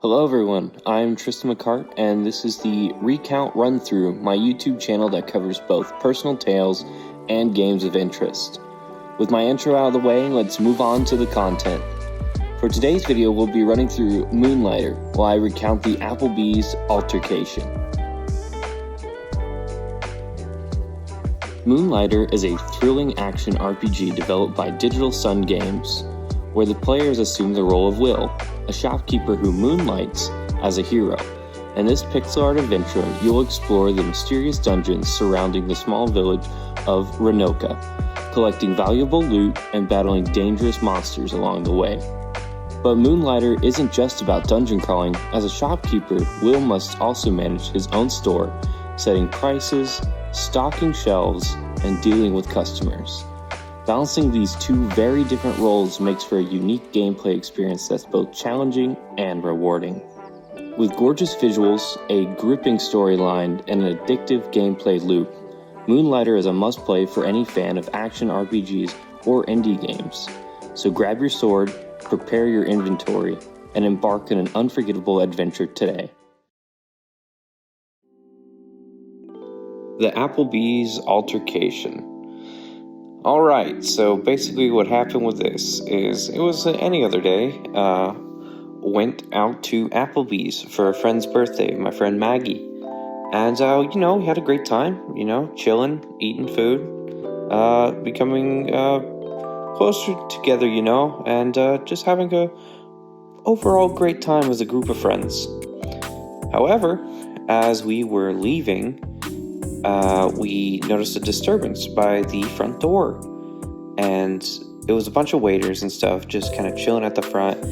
Hello everyone, I'm Tristan McCart, and this is the Recount Run-Through, my YouTube channel that covers both personal tales and games of interest. With my intro out of the way, let's move on to the content. For today's video, we'll be running through Moonlighter, while I recount the Apple Bees Altercation. Moonlighter is a thrilling action RPG developed by Digital Sun Games, where the players assume the role of Will, a shopkeeper who moonlights as a hero. In this pixel art adventure, you'll explore the mysterious dungeons surrounding the small village of Renoka, collecting valuable loot and battling dangerous monsters along the way. But Moonlighter isn't just about dungeon crawling. As a shopkeeper, Will must also manage his own store, setting prices, stocking shelves, and dealing with customers. Balancing these two very different roles makes for a unique gameplay experience that's both challenging and rewarding. With gorgeous visuals, a gripping storyline, and an addictive gameplay loop, Moonlighter is a must-play for any fan of action RPGs or indie games. So grab your sword, prepare your inventory, and embark on an unforgettable adventure today. The Apple Bees Altercation. Alright, so basically what happened with this is, it was any other day, went out to Applebee's for a friend's birthday, my friend Maggie. And, we had a great time, chilling, eating food, becoming closer together, and just having a overall great time as a group of friends. However, as we were leaving, we noticed a disturbance by the front door, and it was a bunch of waiters and stuff just kind of chilling at the front,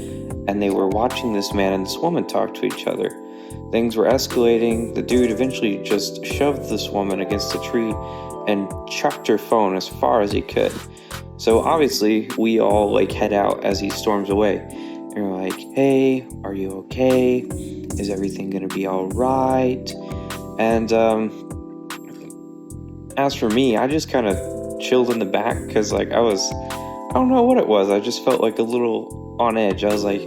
and they were watching this man and this woman talk to each other. Things were escalating. The dude eventually just shoved this woman against a tree and chucked her phone as far as he could. So obviously we all head out as he storms away, and we're like, hey, are you okay? Is everything gonna be all right? And as for me, I just kind of chilled in the back because, I don't know what it was. I just felt a little on edge. I was like,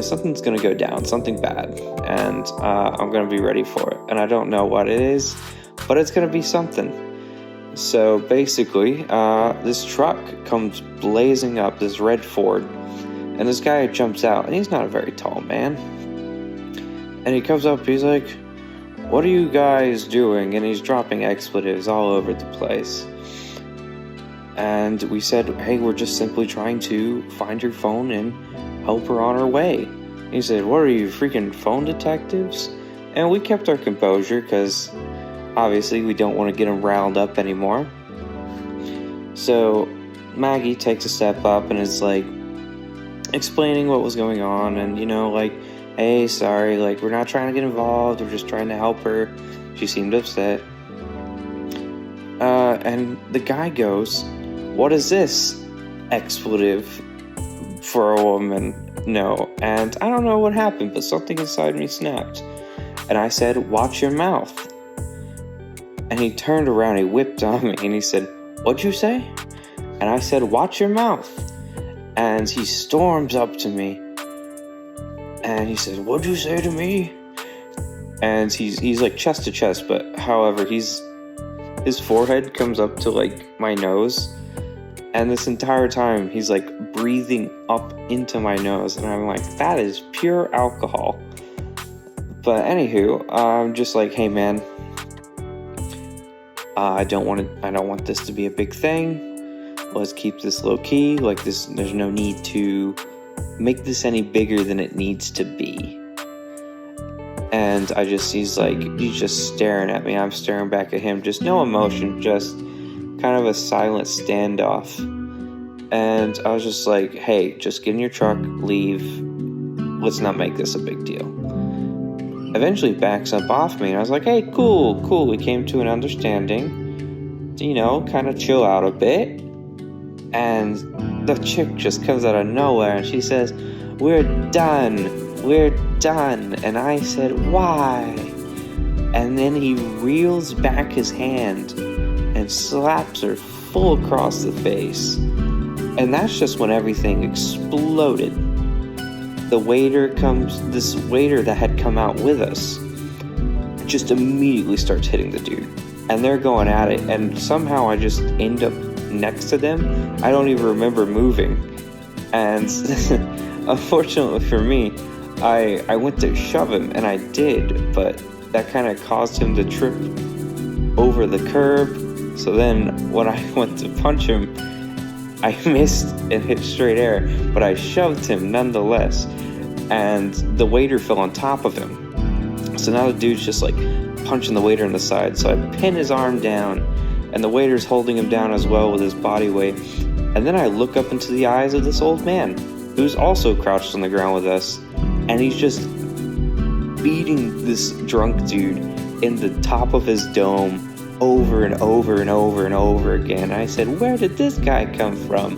something's going to go down, something bad, and I'm going to be ready for it. And I don't know what it is, but it's going to be something. So basically, this truck comes blazing up, this red Ford, and this guy jumps out, and he's not a very tall man. And he comes up, he's like, what are you guys doing? And he's dropping expletives all over the place. And we said, hey, we're just simply trying to find your phone and help her on her way. And he said, what are you, freaking phone detectives? And we kept our composure because obviously we don't want to get him riled up anymore. So Maggie takes a step up and is explaining what was going on, and hey, sorry, we're not trying to get involved, we're just trying to help her. She seemed upset. And the guy goes, what is this? Expletive for a woman? No. And I don't know what happened, but something inside me snapped. And I said, watch your mouth. And he turned around, he whipped on me, and he said, what'd you say? And I said, watch your mouth. And he storms up to me. And he says, what'd you say to me? And he's chest to chest, but however, his forehead comes up to my nose. And this entire time, he's breathing up into my nose. And I'm like, that is pure alcohol. But anywho, I'm just hey man, I don't want this to be a big thing. Let's keep this low key. There's no need to make this any bigger than it needs to be. And he's just staring at me. I'm staring back at him, just no emotion, just kind of a silent standoff. And I was just like, hey, just get in your truck, leave. Let's not make this a big deal. Eventually backs up off me, and I was like, hey, cool. We came to an understanding, kind of chill out a bit. And the chick just comes out of nowhere and she says, we're done. And I said, why? And then he reels back his hand and slaps her full across the face. And that's just when everything exploded. this waiter that had come out with us just immediately starts hitting the dude. And they're going at it, and somehow I just end up next to them. I don't even remember moving. And unfortunately for me, I went to shove him, and I did, but that kind of caused him to trip over the curb. So then when I went to punch him, I missed and hit straight air, but I shoved him nonetheless, and the waiter fell on top of him. So now the dude's just like punching the waiter in the side. So I pin his arm down, and the waiter's holding him down as well with his body weight. And then I look up into the eyes of this old man, who's also crouched on the ground with us, and he's just beating this drunk dude in the top of his dome over and over and over and over again. I said, where did this guy come from?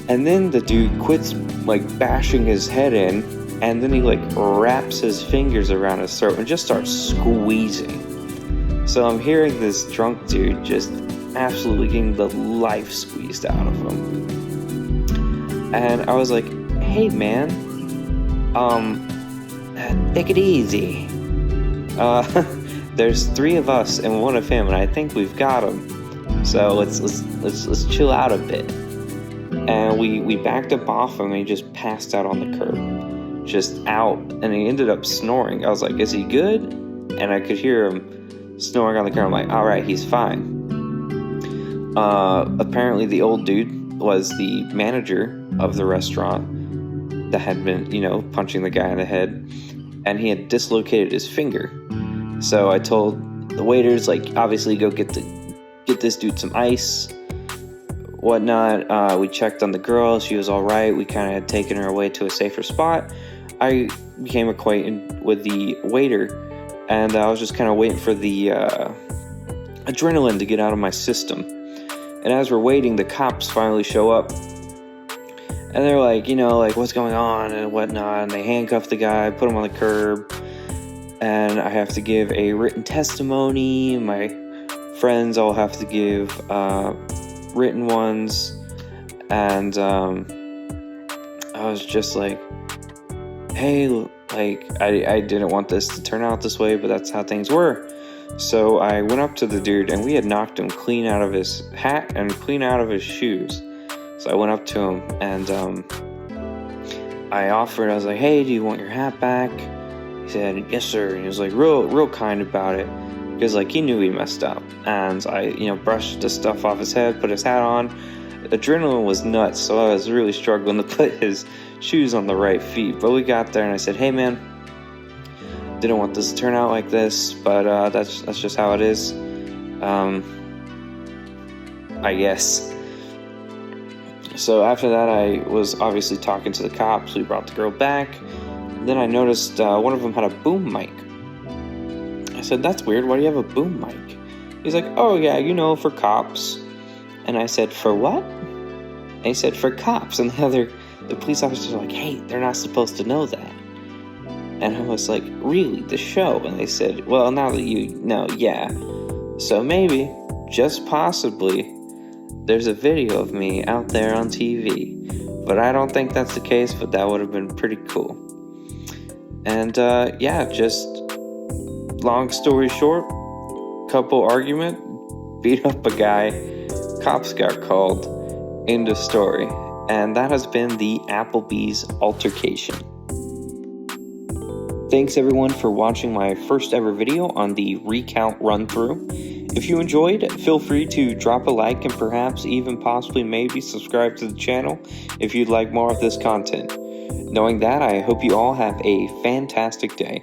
And then the dude quits like bashing his head in, and then he like wraps his fingers around his throat and just starts squeezing. So I'm hearing this drunk dude just absolutely getting the life squeezed out of him. And I was like, hey man, take it easy. There's 3 of us and 1 of him, and I think we've got him. So let's chill out a bit. And we backed up off him, and he just passed out on the curb, just out. And he ended up snoring. I was like, is he good? And I could hear him snoring on the curb. I'm like, all right, he's fine. Apparently the old dude was the manager of the restaurant that had been, punching the guy in the head, and he had dislocated his finger. So I told the waiters, like, obviously go get this dude some ice, whatnot. We checked on the girl. She was all right. We kind of had taken her away to a safer spot. I became acquainted with the waiter, and I was just kind of waiting for the adrenaline to get out of my system. And as we're waiting, the cops finally show up. And they're like, what's going on and whatnot. And they handcuff the guy, put him on the curb. And I have to give a written testimony. My friends all have to give written ones. And I was just like, hey, I didn't want this to turn out this way, but that's how things were. So I went up to the dude, and we had knocked him clean out of his hat and clean out of his shoes. So I went up to him, and I was like, hey, do you want your hat back? He said, yes, sir. And he was like real kind about it, because like he knew he messed up. And I, brushed the stuff off his head, put his hat on. Adrenaline was nuts, so I was really struggling to put his shoes on the right feet. But we got there, and I said, hey, man, didn't want this to turn out like this, but that's just how it is. I guess. So after that, I was obviously talking to the cops. We brought the girl back. And then I noticed one of them had a boom mic. I said, that's weird. Why do you have a boom mic? He's like, oh, yeah, for cops. And I said, for what? And he said, for cops. And the police officers were like, hey, they're not supposed to know that. And I was like, really, the show? And they said, well, now that you know, yeah. So maybe, just possibly, there's a video of me out there on TV. But I don't think that's the case, but that would have been pretty cool. And just long story short, couple argument, beat up a guy, cops got called, end of story. And that has been the Apple Bees Altercation. Thanks everyone for watching my first ever video on the recount run through. If you enjoyed, feel free to drop a like and perhaps even possibly maybe subscribe to the channel if you'd like more of this content. Knowing that, I hope you all have a fantastic day.